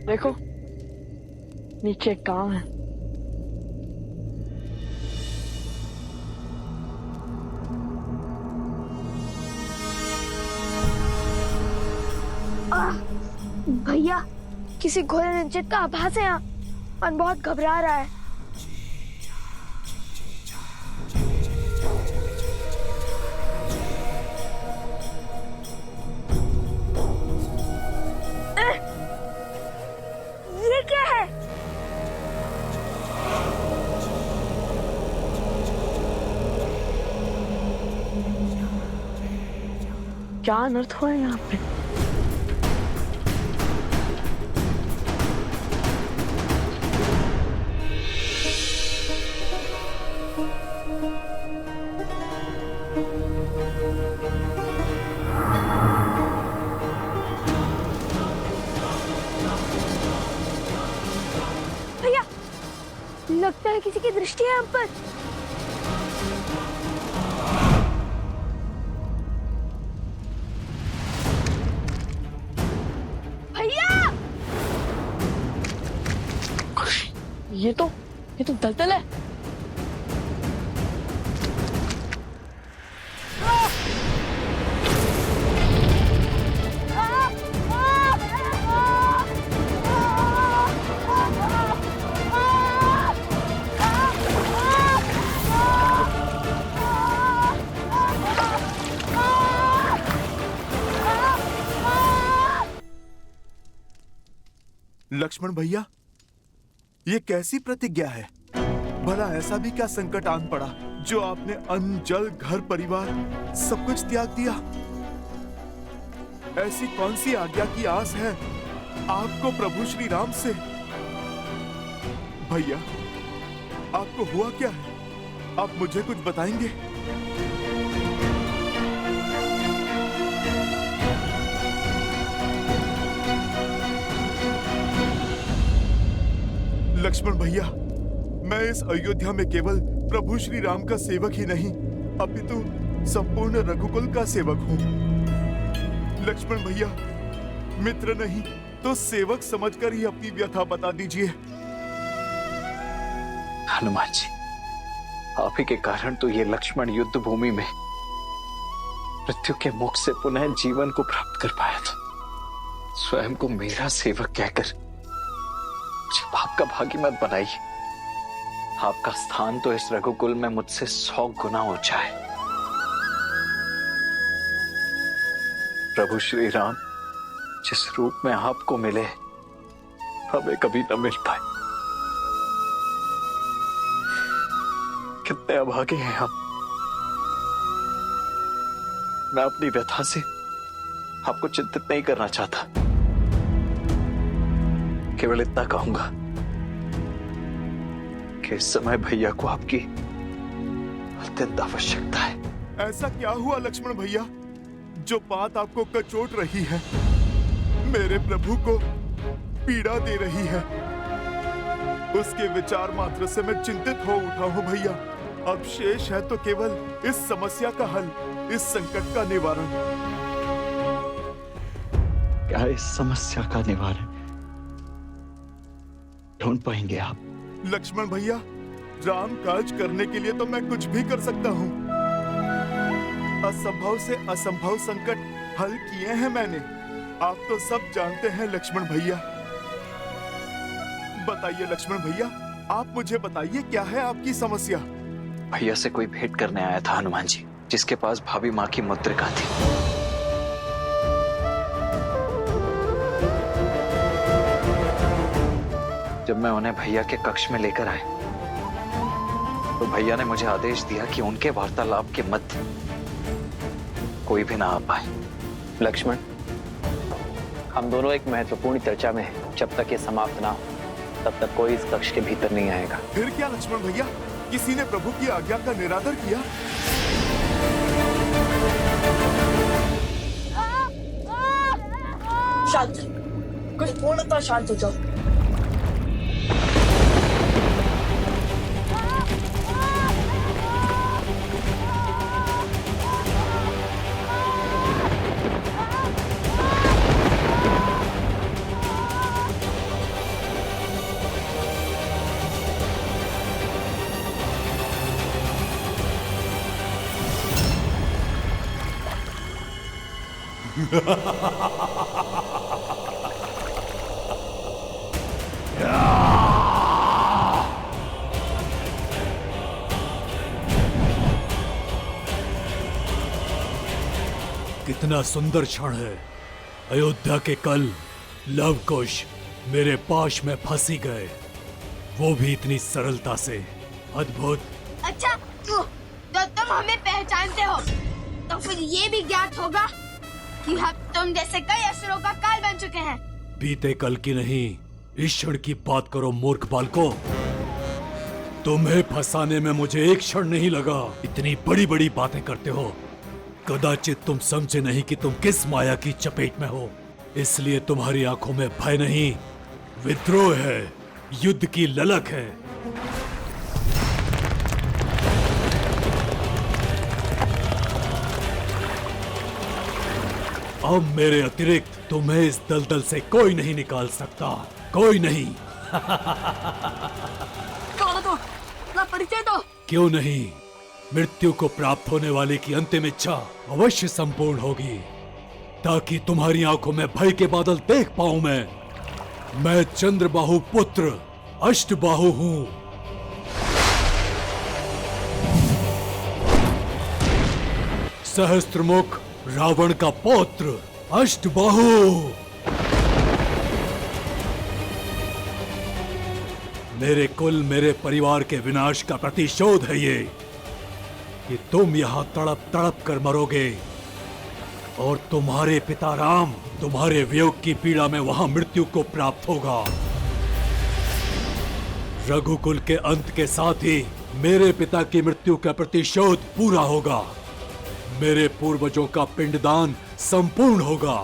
देखो नीचे एक गांव है। भैया किसी घोड़े ने जिद का आभास है यहाँ। मन बहुत घबरा रहा है। ये क्या है? क्या अनर्थ हुआ है यहाँ पे? भैया लगता है किसी की दृष्टि है हम पर। भैया ये तो दलदल है। लक्ष्मण भैया, ये कैसी प्रतिज्ञा है? भला ऐसा भी क्या संकट आन पड़ा जो आपने अन्न, जल, घर, परिवार सब कुछ त्याग दिया? ऐसी कौन सी आज्ञा की आस है आपको प्रभु श्री राम से? भैया, आपको हुआ क्या है? आप मुझे कुछ बताएंगे? लक्ष्मण भैया, मैं इस अयोध्या में केवल प्रभु श्री राम का सेवक ही नहीं, अपितु संपूर्ण रघुकुल का सेवक हूँ। लक्ष्मण भैया, मित्र नहीं तो सेवक समझकर ही अपनी व्यथा बता दीजिए। हनुमान जी, आप ही के कारण तो ये लक्ष्मण युद्ध भूमि में मृत्यु के मुख से पुनः जीवन को प्राप्त कर पाया था। स्वयं को मेरा सेवक कहकर मुझे पाप का भागी मत बनाइए। आपका स्थान तो इस रघुकुल में मुझसे 100 गुना ऊंचा है। प्रभु श्री राम जिस रूप में आपको मिले हमें कभी न मिल पाए। कितने अभागे हैं हम। मैं अपनी व्यथा से आपको चिंतित नहीं करना चाहता, केवल इतना कहूंगा कि इस समय भैया को आपकी अत्यंत आवश्यकता है। ऐसा क्या हुआ लक्ष्मण भैया जो बात आपको कचोट रही है, मेरे प्रभु को पीड़ा दे रही है? उसके विचार मात्र से मैं चिंतित हो उठा हूं भैया। अब शेष है तो केवल इस समस्या का हल, इस संकट का निवारण। क्या इस समस्या का निवारण ढूंढ पाएंगे आप? लक्ष्मण भैया, राम काज करने के लिए तो मैं कुछ भी कर सकता हूँ। असंभव से असंभव संकट हल किए हैं मैंने, आप तो सब जानते हैं लक्ष्मण भैया। बताइए लक्ष्मण भैया, आप मुझे बताइए क्या है आपकी समस्या? भैया से कोई भेंट करने आया था हनुमान जी, जिसके पास भाभी माँ की मुद्रिका थी। जब मैं उन्हें भैया के कक्ष में लेकर आया तो भैया ने मुझे आदेश दिया कि उनके वार्तालाप के मध्य कोई भी ना आ पाए। लक्ष्मण, हम दोनों एक महत्वपूर्ण चर्चा में हैं। जब तक ये समाप्त ना हो तब तक कोई इस कक्ष के भीतर नहीं आएगा। फिर क्या लक्ष्मण भैया, किसी ने प्रभु की आज्ञा का निरादर किया? शांत, कुछ पूर्णतः शांत हो जाओ। कितना सुंदर क्षण है। अयोध्या के कल लव कुश मेरे पाश में फंसी गए, वो भी इतनी सरलता से। अद्भुत। अच्छा तो तुम हमें पहचानते हो, तो फिर ये भी ज्ञात होगा कि हम तुम जैसे कई असुरों का काल बन चुके हैं। बीते कल की नहीं, इस क्षण की बात करो मूर्ख बालको। तुम्हें फंसाने में मुझे एक क्षण नहीं लगा। इतनी बड़ी बड़ी बातें करते हो, कदाचित तुम समझे नहीं कि तुम किस माया की चपेट में हो। इसलिए तुम्हारी आंखों में भय नहीं, विद्रोह है, युद्ध की ललक है। अब मेरे अतिरिक्त तुम्हें इस दलदल से कोई नहीं निकाल सकता, कोई नहीं। परिचय दो। क्यों नहीं? मृत्यु को प्राप्त होने वाले की अंतिम इच्छा अवश्य संपूर्ण होगी, ताकि तुम्हारी आंखों में भय के बादल देख पाऊं। मैं चंद्रबाहु पुत्र अष्टबाहु हूं। सहस्त्रमुख रावण का पौत्र अष्टबाहु। मेरे कुल, मेरे परिवार के विनाश का प्रतिशोध है ये कि तुम यहाँ तड़प तड़प कर मरोगे, और तुम्हारे पिता राम तुम्हारे वियोग की पीड़ा में वहां मृत्यु को प्राप्त होगा। रघुकुल के अंत के साथ ही मेरे पिता की मृत्यु का प्रतिशोध पूरा होगा। मेरे पूर्वजों का पिंडदान संपूर्ण होगा।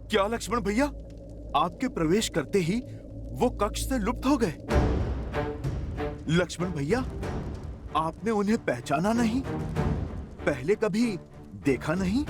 क्या लक्ष्मण भैया, आपके प्रवेश करते ही वो कक्ष से लुप्त हो गए? लक्ष्मण भैया, आपने उन्हें पहचाना नहीं? पहले कभी देखा नहीं?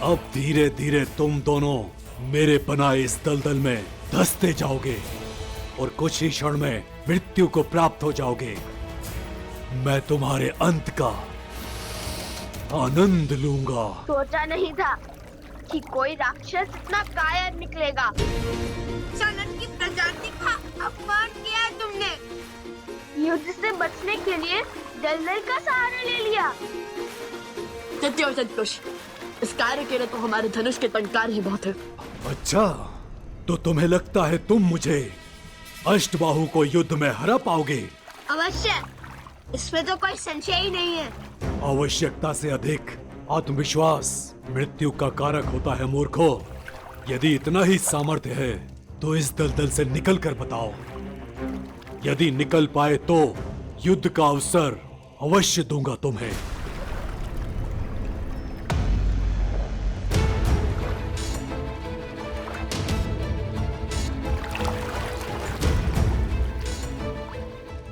अब धीरे धीरे तुम दोनों मेरे बनाए इस दलदल में धंसते जाओगे और कुछ ही क्षण में मृत्यु को प्राप्त हो जाओगे। मैं तुम्हारे अंत का आनंद लूंगा। सोचा नहीं था कि कोई राक्षस इतना कायर निकलेगा। सनत की प्रजाति का अपमान किया है तुमने। युद्ध से बचने के लिए दलदल का सहारा ले लिया। सत्योष, इस कार्य के लिए तो हमारे धनुष के टंकार ही बहुत है। अच्छा, तो तुम्हें लगता है तुम मुझे अष्टबाहु को युद्ध में हरा पाओगे? अवश्य, इसमें तो कोई संशय ही नहीं है। आवश्यकता से अधिक आत्मविश्वास मृत्यु का कारक होता है मूर्खों। यदि इतना ही सामर्थ्य है तो इस दलदल से निकल कर बताओ। यदि निकल पाए तो युद्ध का अवसर अवश्य दूंगा तुम्हें।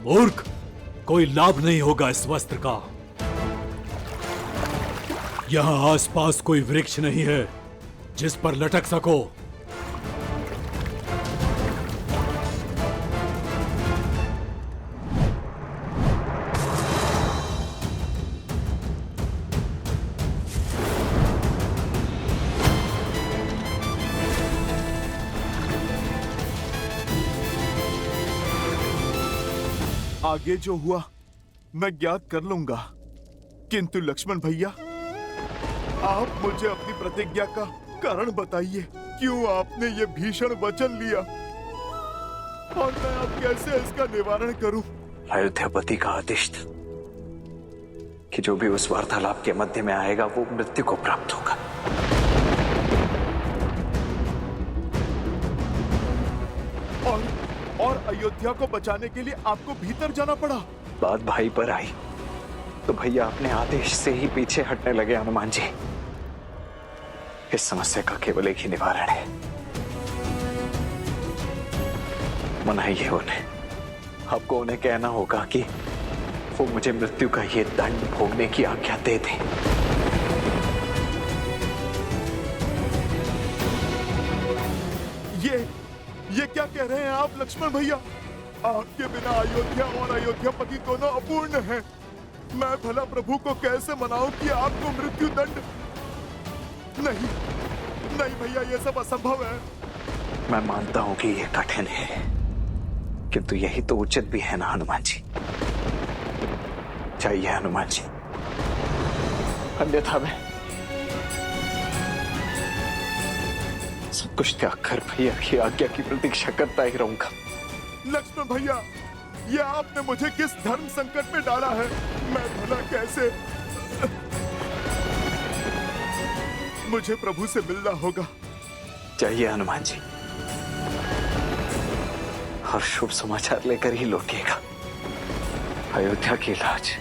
मूर्ख, कोई लाभ नहीं होगा इस वस्त्र का। यहाँ आसपास कोई वृक्ष नहीं है जिस पर लटक सको। आगे जो हुआ मैं ज्ञात कर लूंगा, किंतु लक्ष्मण भैया, आप मुझे अपनी प्रतिज्ञा का कारण बताइए। क्यों आपने ये भीषण वचन लिया और मैं अब कैसे इसका निवारण करूं? अयोध्यापति का आदेश था कि जो भी उस वार्तालाप के मध्य में आएगा वो मृत्यु को प्राप्त होगा। और अयोध्या को बचाने के लिए आपको भीतर जाना पड़ा। बात भाई पर आई तो भैया अपने आदेश से ही पीछे हटने लगे। हनुमान जी, इस समस्या का केवल एक ही निवारण है, मनाइए उन्हें। आपको उन्हें कहना होगा कि वो मुझे मृत्यु का ये दंड भोगने की आज्ञा दे दें। ये क्या कह रहे हैं आप लक्ष्मण भैया? आपके बिना अयोध्या और अयोध्यापति दोनों अपूर्ण हैं। मैं भला प्रभु को कैसे मनाऊं कि आपको मृत्यु दंड? नहीं नहीं भैया, ये सब असंभव है। मैं मानता हूं कि यह कठिन है, किंतु यही तो उचित भी है ना हनुमान जी। चाहिए हनुमान जी, अन्यथा मैं सब कुछ त्याग कर भैया की आज्ञा की प्रतीक्षा करता ही रहूंगा। लक्ष्मण भैया, ये आपने मुझे किस धर्म संकट में डाला है? मैं भला कैसे? मुझे प्रभु से मिलना होगा। चाहिए हनुमान जी, और शुभ समाचार लेकर ही लौटिएगा। अयोध्या की लाज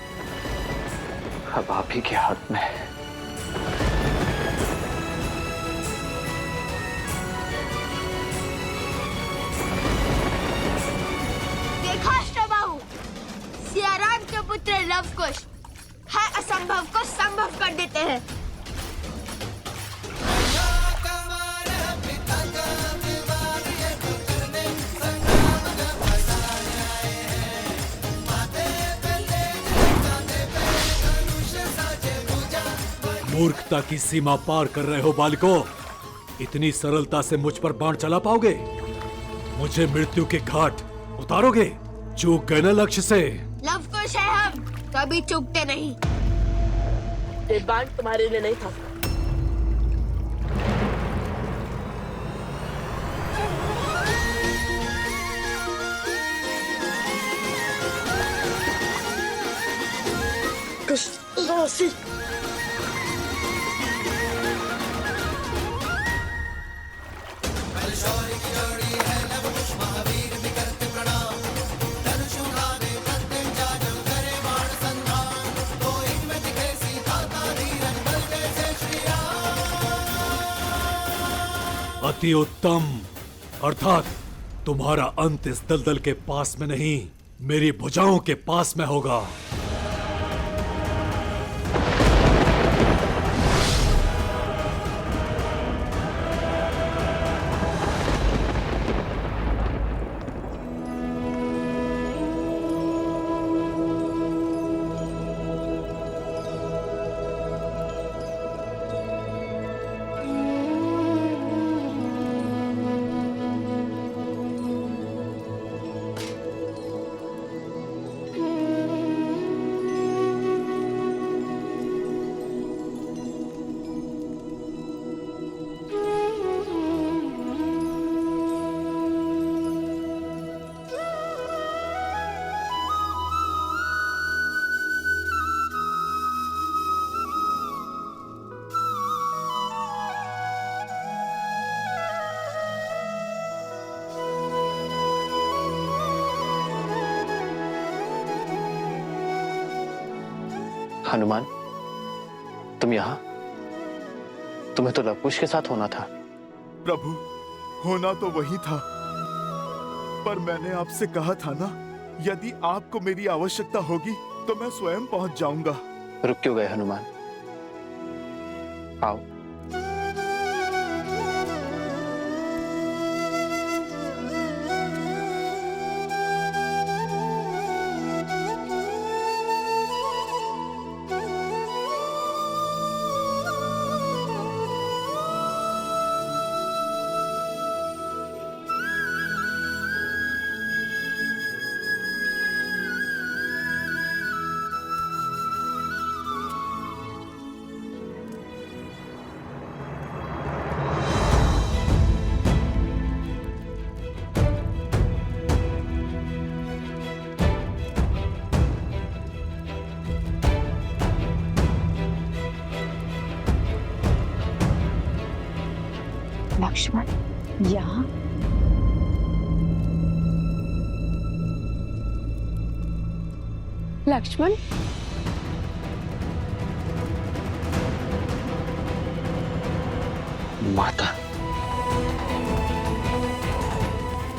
अब आप ही के हाथ में है। सियाराम के पुत्र लव कुश है असंभव को संभव कर देते हैं। मूर्खता की सीमा पार कर रहे हो बालकों। इतनी सरलता से मुझ पर बाण चला पाओगे? मुझे मृत्यु के घाट उतारोगे? चूक गए ना लक्ष्य से। लव कुश है हम, कभी चूकते नहीं। ये बाण तुम्हारे लिए नहीं था। कृष्ण अति उत्तम, अर्थात तुम्हारा अंत इस दलदल के पास में नहीं, मेरी भुजाओं के पास में होगा। हनुमान, तुम यहाँ? तुम्हें तो लव कुश के साथ होना था। प्रभु, होना तो वही था, पर मैंने आपसे कहा था ना, यदि आपको मेरी आवश्यकता होगी तो मैं स्वयं पहुंच जाऊंगा। रुक क्यों गए हनुमान? आओ। लक्ष्मण, यहाँ? लक्ष्मण, माता,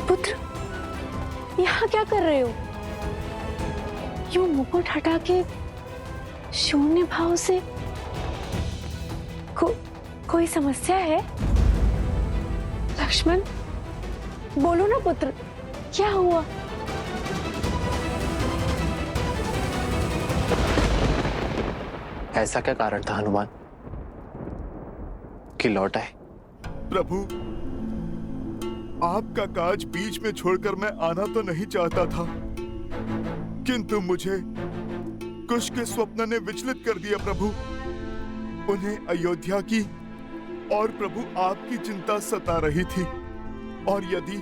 पुत्र, यहाँ क्या कर रहे हो? यूं मुकुट हटा के शून्य भाव से कोई समस्या है? लक्ष्मण, बोलो ना पुत्र, क्या हुआ? ऐसा क्या कारण था हनुमान कि लौट आए? प्रभु, आपका काज बीच में छोड़कर मैं आना तो नहीं चाहता था, किंतु मुझे कुश के स्वप्न ने विचलित कर दिया प्रभु। उन्हें अयोध्या की और प्रभु आपकी चिंता सता रही थी, और यदि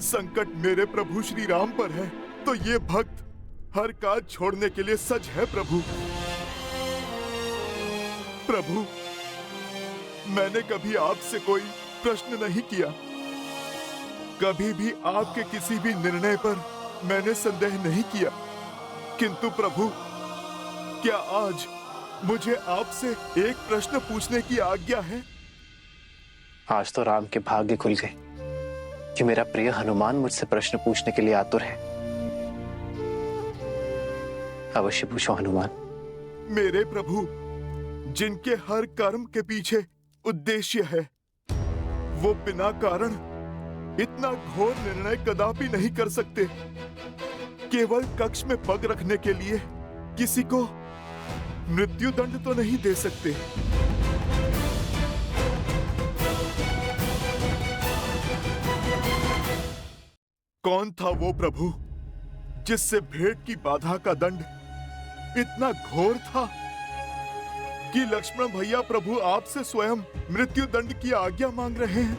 संकट मेरे प्रभु श्री राम पर है तो ये भक्त हर काज छोड़ने के लिए सज है प्रभु। प्रभु, मैंने कभी आपसे कोई प्रश्न नहीं किया, कभी भी आपके किसी भी निर्णय पर मैंने संदेह नहीं किया, किंतु प्रभु, क्या आज मुझे आपसे एक प्रश्न पूछने की आज्ञा है? आज तो राम के भाग्य खुल गए कि मेरा प्रिय हनुमान मुझसे प्रश्न पूछने के लिए आतुर है। अवश्य पूछो हनुमान। मेरे प्रभु, जिनके हर कर्म के पीछे उद्देश्य है, वो बिना कारण इतना घोर निर्णय कदापि नहीं कर सकते। केवल कक्ष में पग रखने के लिए किसी को मृत्यु दंड तो नहीं दे सकते। कौन था वो प्रभु जिससे भेंट की बाधा का दंड इतना घोर था कि लक्ष्मण भैया प्रभु आपसे स्वयं मृत्यु दंड की आज्ञा मांग रहे हैं?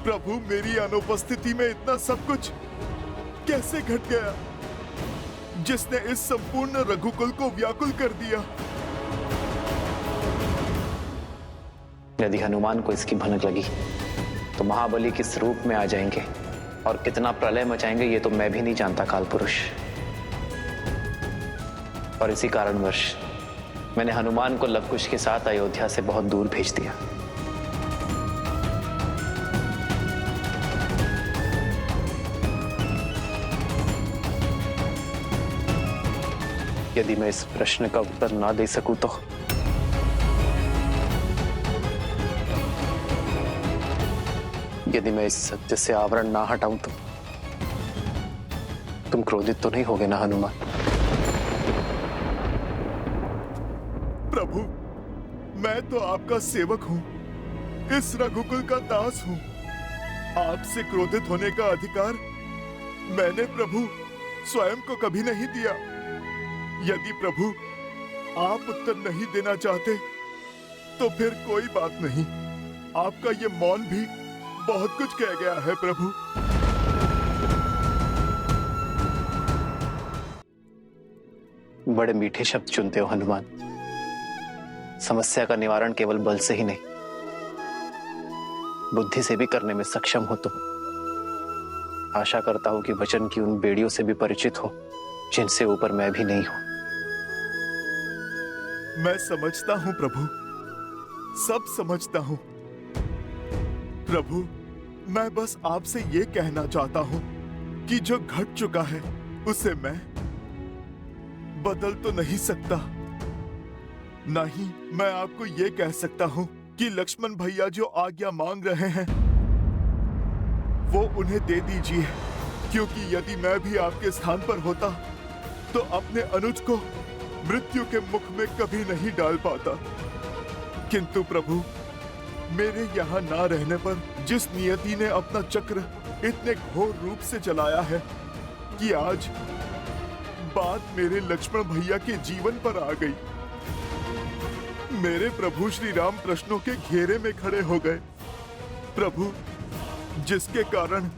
प्रभु, मेरी अनुपस्थिति में इतना सब कुछ कैसे घट गया जिसने इस संपूर्ण रघुकुल को व्याकुल कर दिया? यदि हनुमान को इसकी भनक लगी तो महाबली किस रूप में आ जाएंगे और कितना प्रलय मचाएंगे ये तो मैं भी नहीं जानता कालपुरुष। और इसी कारणवश मैंने हनुमान को लवकुश के साथ अयोध्या से बहुत दूर भेज दिया। यदि मैं इस प्रश्न का उत्तर ना दे सकूं तो यदि मैं इस सत्य से आवरण ना हटाऊं तो तुम क्रोधित तो नहीं होगे ना हनुमान? प्रभु, मैं तो आपका सेवक हूं, इस रघुकुल का दास हूं। आपसे क्रोधित होने का अधिकार मैंने प्रभु स्वयं को कभी नहीं दिया। यदि प्रभु आप उत्तर नहीं देना चाहते तो फिर कोई बात नहीं, आपका ये मौन भी बहुत कुछ कह गया है प्रभु। बड़े मीठे शब्द चुनते हो हनुमान। समस्या का निवारण केवल बल से ही नहीं, बुद्धि से भी करने में सक्षम हो तुम। आशा करता हूं कि वचन की उन बेड़ियों से भी परिचित हो जिनसे ऊपर मैं भी नहीं हूं। मैं समझता हूं प्रभु, सब समझता हूं। प्रभु, मैं बस आपसे ये कहना चाहता हूं कि जो घट चुका है उसे मैं बदल तो नहीं सकता। नहीं, मैं आपको ये कह सकता हूं कि लक्ष्मण भैया जो आज्ञा मांग रहे हैं वो उन्हें दे दीजिए, क्योंकि यदि मैं भी आपके स्थान पर होता तो अपने अनुज को मृत्यु के मुख में कभी नहीं डाल पाता। किंतु प्रभु, मेरे यहाँ ना रहने पर जिस नियति ने अपना चक्र इतने घोर रूप से चलाया है कि आज बात मेरे लक्ष्मण भैया के जीवन पर आ गई। मेरे प्रभु श्री राम प्रश्नों के घेरे में खड़े हो गए प्रभु, जिसके कारण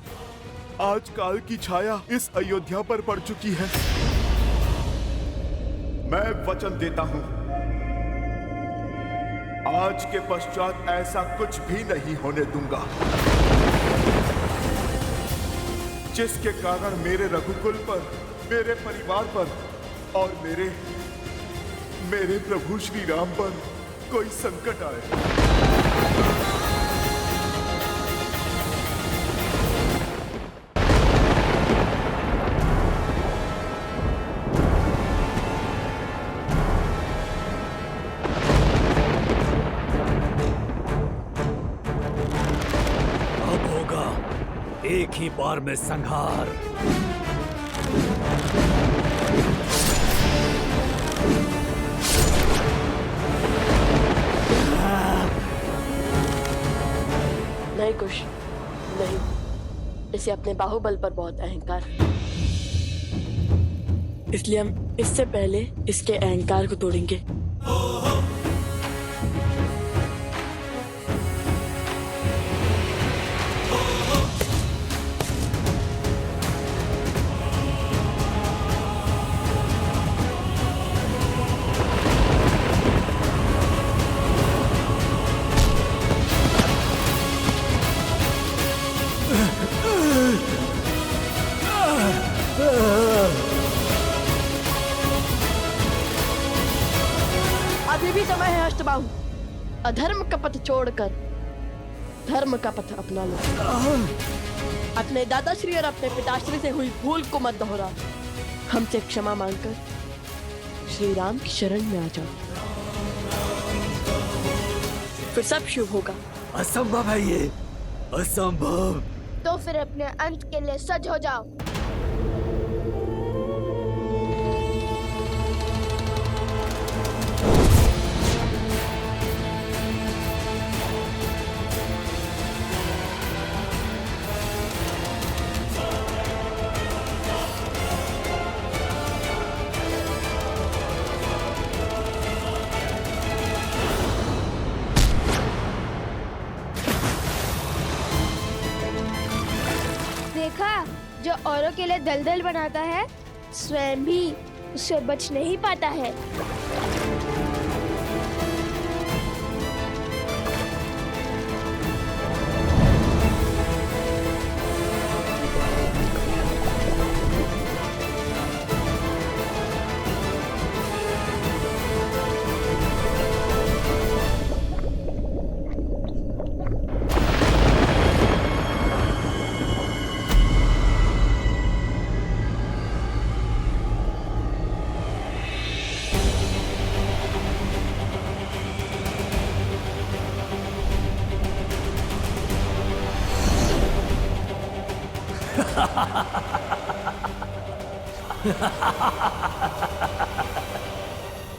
आज काल की छाया इस अयोध्या पर पड़ चुकी है। मैं वचन देता हूं, आज के पश्चात ऐसा कुछ भी नहीं होने दूंगा जिसके कारण मेरे रघुकुल पर, मेरे परिवार पर और मेरे प्रभु श्री राम पर कोई संकट आए। अब होगा एक ही बार में संहार। नहीं कुश, नहीं। इसे अपने बाहुबल पर बहुत अहंकार है। इसलिए हम इससे पहले इसके अहंकार को तोड़ेंगे। अभी भी समय है अष्टबाहु। अधर्म का पथ छोड़कर धर्म का पथ अपना लो। अपने दादाश्री और अपने पिताश्री से हुई भूल को मत दोहरा। हमसे क्षमा मांगकर श्री राम की शरण में आ जाओ, फिर सब शुभ होगा। असंभव है ये, असंभव। तो फिर अपने अंत के लिए सज हो जाओ। देखा, जो औरों के लिए दलदल बनाता है, स्वयं भी उससे बच नहीं पाता है।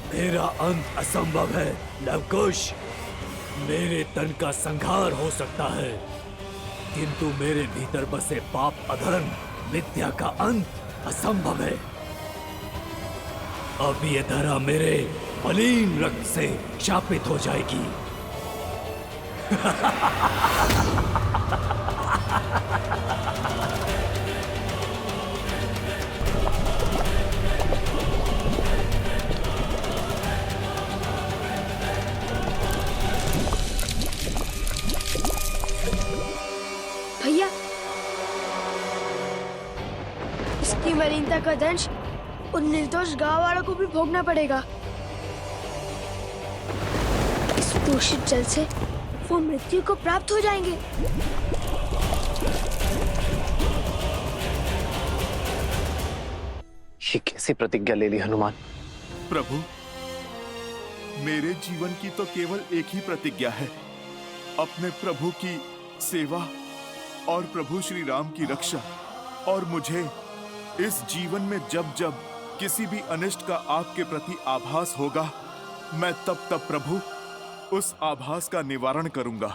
मेरा अंत असंभव है लवकुश। मेरे तन का संहार हो सकता है, किंतु मेरे भीतर बसे पाप अधर्म विद्या का अंत असंभव है। अब ये धरा मेरे मलिन रक्त से शापित हो जाएगी। भैया, इसकी मलिनता का दंश उन निर्दोष गांव वालों को भी भोगना पड़ेगा। इस दूषित जल से वो मृत्यु को प्राप्त हो जाएंगे। ये कैसी प्रतिज्ञा ले ली हनुमान? प्रभु, मेरे जीवन की तो केवल एक ही प्रतिज्ञा है, अपने प्रभु की सेवा और प्रभु श्री राम की रक्षा। और मुझे इस जीवन में जब जब किसी भी अनिष्ट का आपके प्रति आभास होगा, मैं तब तब प्रभु उस आभास का निवारण करूंगा।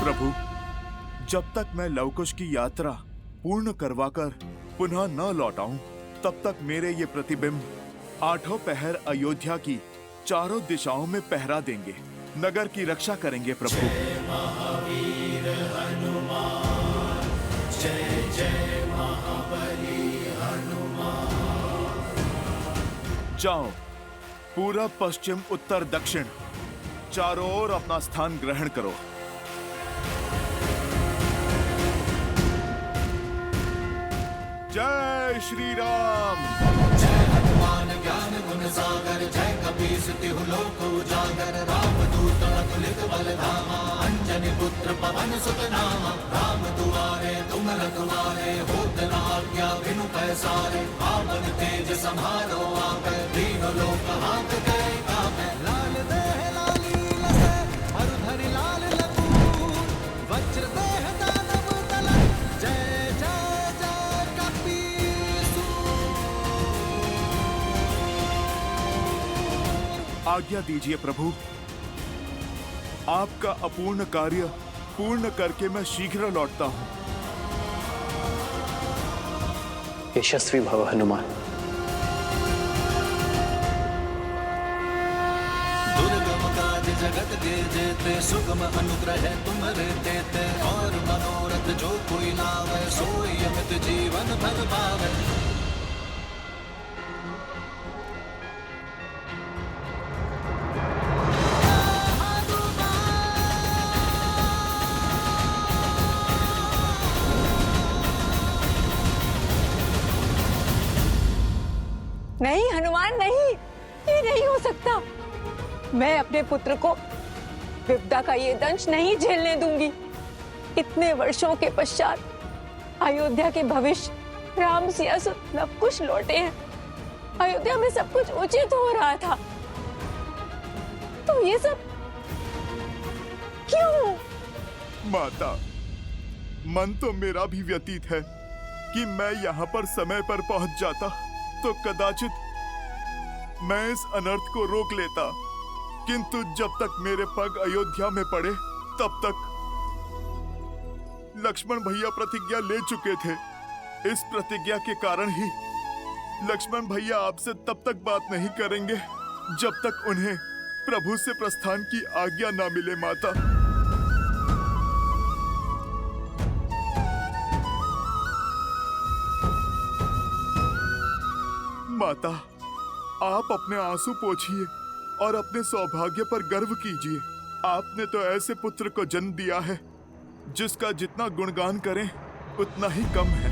प्रभु, जब तक मैं लवकुश की यात्रा पूर्ण करवाकर पुनः न लौट आऊं, तब तक मेरे ये प्रतिबिंब आठों पहर अयोध्या की चारों दिशाओं में पहरा देंगे, नगर की रक्षा करेंगे। प्रभु, जय महावीर हनुमान, जय जय महाबली। जाओ, पूरब, पश्चिम, उत्तर, दक्षिण चारों ओर अपना स्थान ग्रहण करो। जय श्री राम। जय हनुमान ज्ञान गुण सागर, जय कपीस तिहु लोक उजागर, रामदूत अतुलित बल धामा, अंजनी पुत्र पवन सुत नामा, राम दुआरे तुम रखवारे, होत न आज्ञा बिनु पैसारे, आपन तेज समारो आगे, तीनों लोक हाथ गए काबे, लाल देह लाली लसे, मरुधरि लाल लकूर, वज्र देह दानव दल, जय जय जय कपीसु। आज्ञा दीजिए प्रभु, आपका अपूर्ण कार्य पूर्ण करके मैं शीघ्र लौटता हूं। यशस्वी भव हनुमान। दुर्गम काज जगत के जेते, सुगम अनुग्रह तुम्हारे देते, और मनोरथ जो कोई लावे, सोई अमित जीवन फल पावे। नहीं हनुमान, नहीं, ये नहीं हो सकता। मैं अपने पुत्र को विपदा का ये दंश नहीं झेलने दूंगी। इतने वर्षों के पश्चात अयोध्या के भविष्य राम सिया सब कुछ लौटे हैं। अयोध्या में सब कुछ उचित हो रहा था, तो ये सब क्यों? माता, मन तो मेरा भी व्यतीत है कि मैं यहाँ पर समय पर पहुंच जाता तो कदाचित मैं इस अनर्थ को रोक लेता, किंतु जब तक मेरे पग अयोध्या में पड़े तब तक लक्ष्मण भैया प्रतिज्ञा ले चुके थे। इस प्रतिज्ञा के कारण ही लक्ष्मण भैया आपसे तब तक बात नहीं करेंगे जब तक उन्हें प्रभु से प्रस्थान की आज्ञा ना मिले। माता, माता, आप अपने आंसू पोंछिए और अपने सौभाग्य पर गर्व कीजिए। आपने तो ऐसे पुत्र को जन्म दिया है जिसका जितना गुणगान करें उतना ही कम है।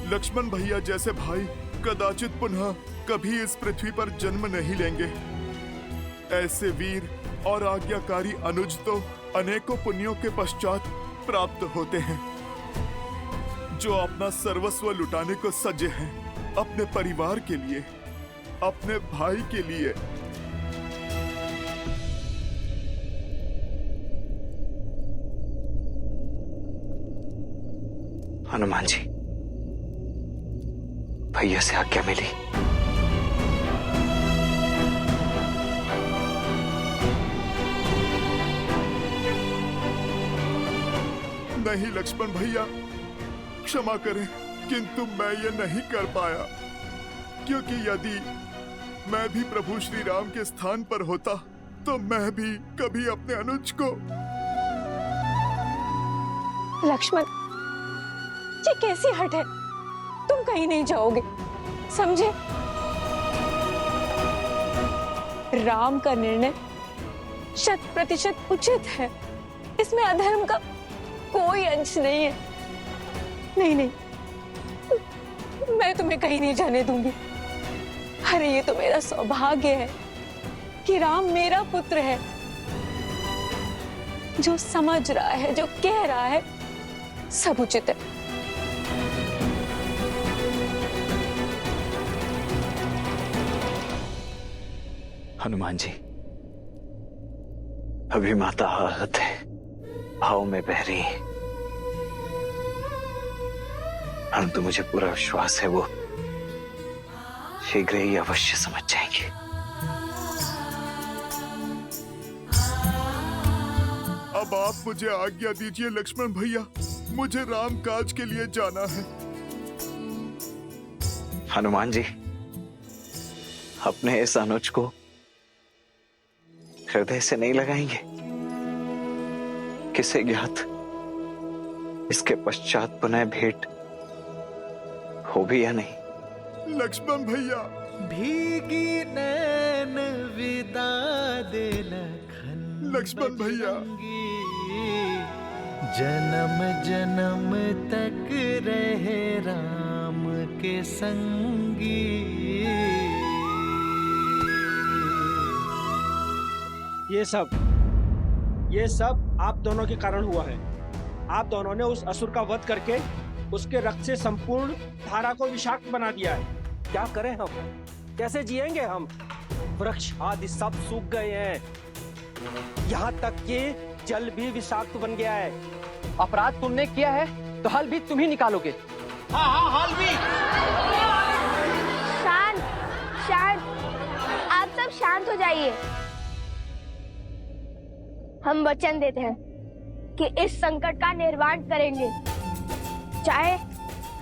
लक्ष्मण भैया जैसे भाई कदाचित पुनः कभी इस पृथ्वी पर जन्म नहीं लेंगे। ऐसे वीर और आज्ञाकारी अनुज तो अनेकों पुण्यों के पश्चात प्राप्त होते हैं, जो अपना सर्वस्व लुटाने को सज्ज हैं, अपने परिवार के लिए, अपने भाई के लिए। हनुमान जी, भैया से आज्ञा मिली। नहीं लक्ष्मण भैया, क्षमा करें, किंतु मैं ये नहीं कर पाया, क्योंकि यदि मैं भी प्रभु श्री राम के स्थान पर होता तो मैं भी कभी अपने अनुज को। लक्ष्मण, ये कैसी हट है? तुम कहीं नहीं जाओगे, समझे? राम का निर्णय 100% उचित है, इसमें अधर्म का कोई अंश नहीं है। नहीं नहीं, मैं तुम्हें कहीं नहीं जाने दूंगी। अरे ये तो मेरा सौभाग्य है कि राम मेरा पुत्र है, जो समझ रहा है, जो कह रहा है, सब उचित है। हनुमान जी, अभी माता आहत है, भाव में बह रही है, परंतु मुझे पूरा विश्वास है वो शीघ्र ही अवश्य समझ जाएंगे। अब आप मुझे आज्ञा दीजिए लक्ष्मण भैया, मुझे राम काज के लिए जाना है। हनुमान जी, अपने इस अनुज को हृदय से नहीं लगाएंगे? किसे ज्ञात इसके पश्चात पुनः भेंट हो भी या नहीं। लक्ष्मण भैया, भीगी नैन विदा दे लखन लक्ष्मण भैया। जन्म जन्म तक रहे राम के संगी। ये सब आप दोनों के कारण हुआ है। आप दोनों ने उस असुर का वध करके उसके रक्त से संपूर्ण धारा को विषाक्त बना दिया है। क्या करें हम? कैसे जिएंगे हम? वृक्ष आदि सब सूख गए हैं। यहाँ तक कि जल भी विषाक्त बन गया है। अपराध तुमने किया है तो हल भी तुम ही निकालोगे। हाँ, हल भी। शांत शांत, आप सब शांत हो जाइए। हम वचन देते हैं कि इस संकट का निर्वाण करेंगे, चाहे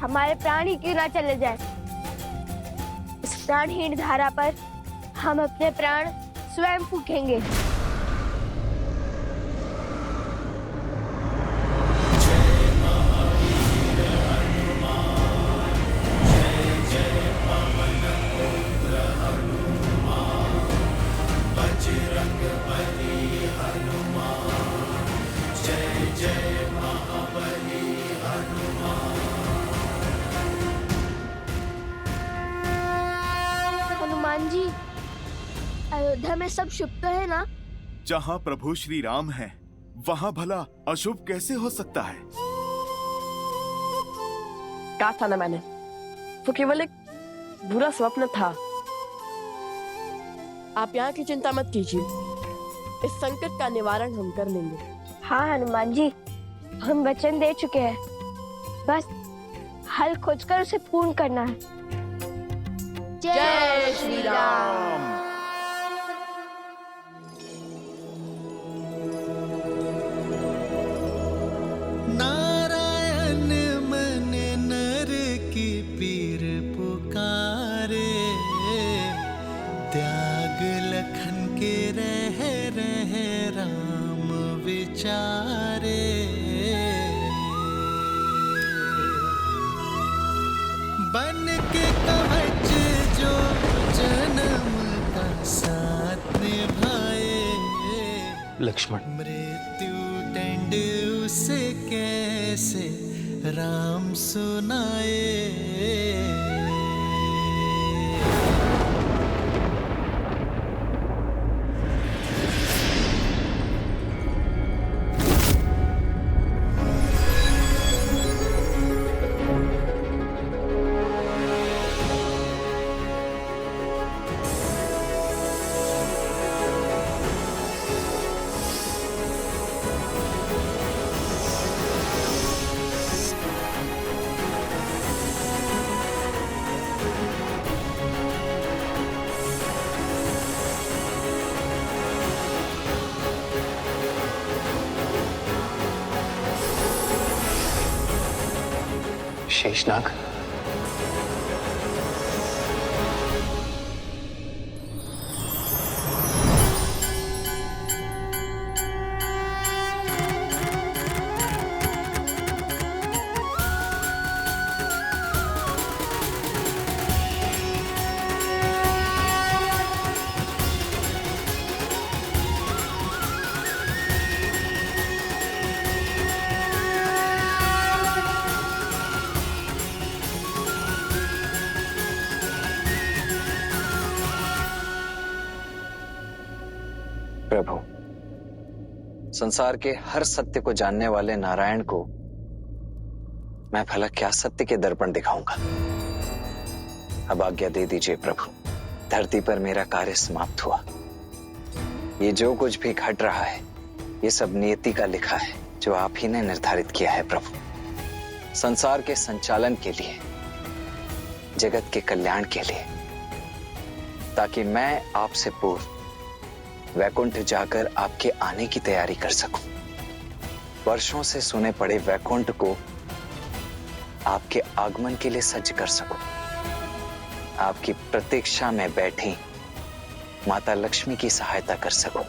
हमारे प्राण ही क्यों ना चले जाए। इस प्राणहीन धारा पर हम अपने प्राण स्वयं फूकेंगे। हनुमान जी, अयोध्या में सब शुभ तो है ना? जहाँ प्रभु श्री राम है वहाँ भला अशुभ कैसे हो सकता है? कहा था ना मैंने, वो केवल एक बुरा स्वप्न था। आप यहाँ की चिंता मत कीजिए, इस संकट का निवारण हम कर लेंगे। हाँ हनुमान जी, हम वचन दे चुके हैं, बस हल खोजकर उसे पूर्ण करना है। जय श्री राम। नारायण मन नर की पीर पुकारे, त्याग लखन के रह राम विचारे। बन के कवच जो जन्म का साथ निभाए, लक्ष्मण, मृत्यु दंड उसे कैसे राम सुनाए। शेषनाग, प्रभु, संसार के हर सत्य को जानने वाले नारायण को मैं भला क्या सत्य के दर्पण दिखाऊंगा। अब आज्ञा दे दीजिए प्रभु, धरती पर मेरा कार्य समाप्त हुआ। ये जो कुछ भी घट रहा है ये सब नियति का लिखा है, जो आप ही ने निर्धारित किया है प्रभु। संसार के संचालन के लिए, जगत के कल्याण के लिए, ताकि मैं आपसे पूर्व वैकुंठ जाकर आपके आने की तैयारी कर सकूं। वर्षों से सुने पड़े वैकुंठ को आपके आगमन के लिए सज्ज कर सकूं। आपकी प्रतीक्षा में बैठी माता लक्ष्मी की सहायता कर सकूं।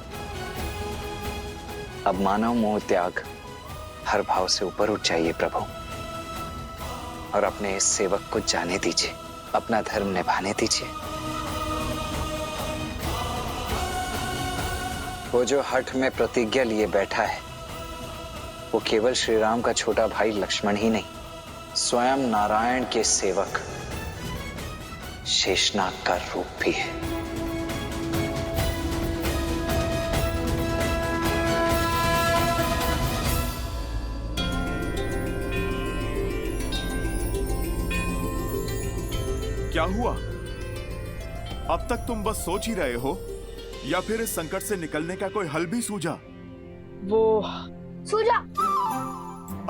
अब मानव मोह त्याग हर भाव से ऊपर उठ जाइए प्रभु, और अपने इस सेवक को जाने दीजिए, अपना धर्म निभाने दीजिए। वो जो हठ में प्रतिज्ञा लिए बैठा है वो केवल श्री राम का छोटा भाई लक्ष्मण ही नहीं, स्वयं नारायण के सेवक शेषनाग का रूप भी है। क्या हुआ? अब तक तुम बस सोच ही रहे हो या फिर इस संकट से निकलने का कोई हल भी सूझा? वो सूझा।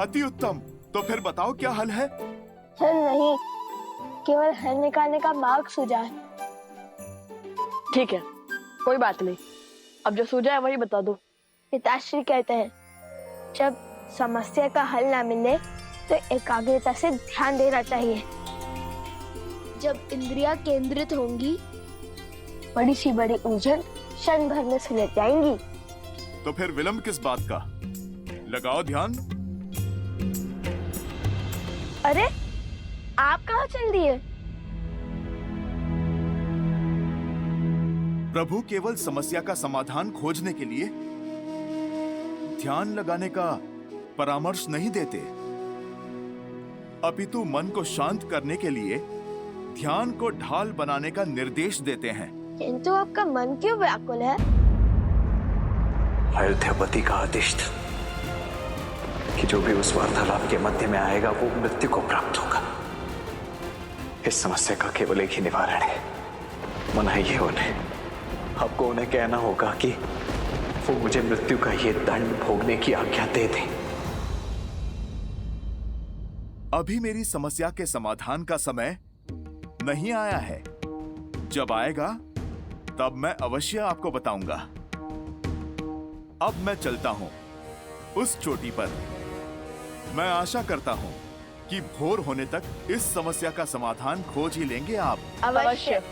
अति उत्तम। तो फिर बताओ क्या हल है? हल नहीं, केवल हल निकालने का मार्ग सूझा है। ठीक है, कोई बात नहीं, अब जो सूझा है वही बता दो। पिताश्री कहते हैं जब समस्या का हल ना मिले तो एकाग्रता से ध्यान देना चाहिए। जब इंद्रियां केंद्रित होंगी बड़ी सी बड़ी उलझन क्षण भर में सुलझ जाएंगी। तो फिर विलंब किस बात का? लगाओ ध्यान। अरे आप कहाँ चल दिए? प्रभु केवल समस्या का समाधान खोजने के लिए ध्यान लगाने का परामर्श नहीं देते, अपितु मन को शांत करने के लिए ध्यान को ढाल बनाने का निर्देश देते हैं। किंतु आपका मन क्यों व्याकुल है? अयोध्यापति का आदेश था कि जो भी उस वार्तालाप के मध्य में आएगा वो मृत्यु को प्राप्त होगा। इस समस्या का केवल एक ही निवारण है, मनाइए उन्हें। आपको उन्हें कहना होगा कि वो मुझे मृत्यु का ये दंड भोगने की आज्ञा दे दें। अभी मेरी समस्या के समाधान का समय नहीं आया है। जब आएगा तब मैं अवश्य आपको बताऊंगा। अब मैं चलता हूं उस चोटी पर। मैं आशा करता हूं कि भोर होने तक इस समस्या का समाधान खोज ही लेंगे आप। अवश्य।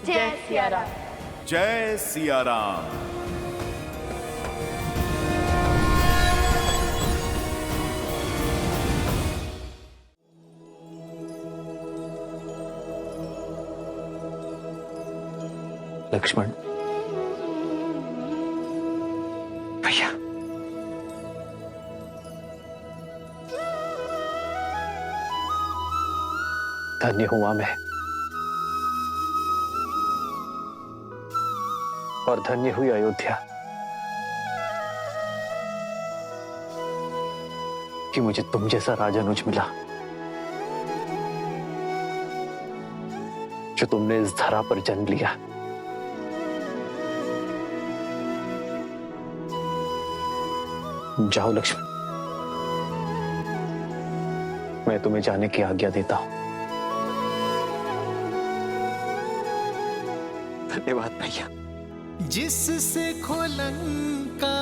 जय सिया राम। जय सिया राम। लक्ष्मण भैया, धन्य हुआ मैं और धन्य हुई अयोध्या कि मुझे तुम जैसा राजानुज मिला, जो तुमने इस धरा पर जन्म लिया। जाओ लक्ष्मण, मैं तुम्हें जाने की आज्ञा देता हूं। धन्यवाद भैया। जिससे खोलंका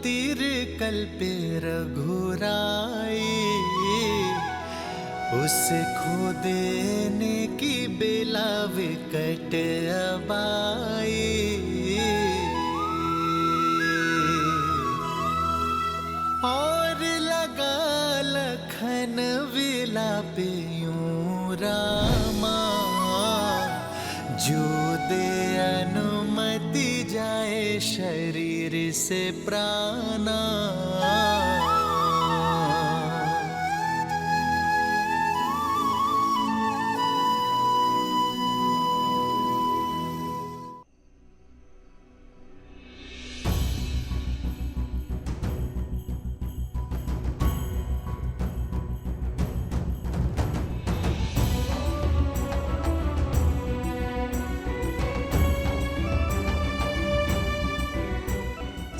तीर कल्पे रघुराई, उससे खो देने की बेला विकट अबाई। और लगा लखन विलापे यूं रामा, जो दे अनुमति जाए शरीर से प्राणा।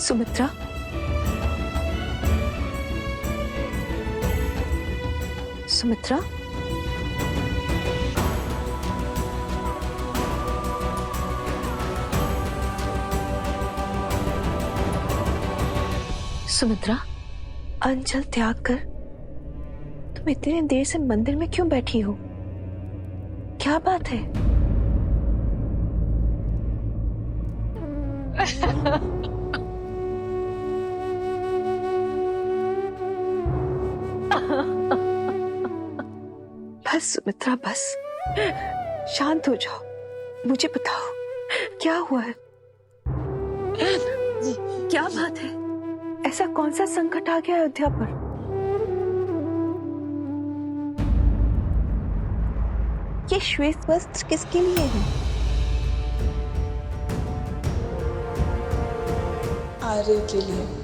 सुमित्रा, सुमित्रा, सुमित्रा, अंजल त्याग कर तुम इतनी देर से मंदिर में क्यों बैठी हो? क्या बात है? बस सुमित्रा, बस शांत हो जाओ। मुझे बताओ क्या हुआ है? क्या बात है? ऐसा कौन सा संकट आ गया अयोध्या पर? ये श्वेत वस्त्र किसके लिए है? आर्य के लिए।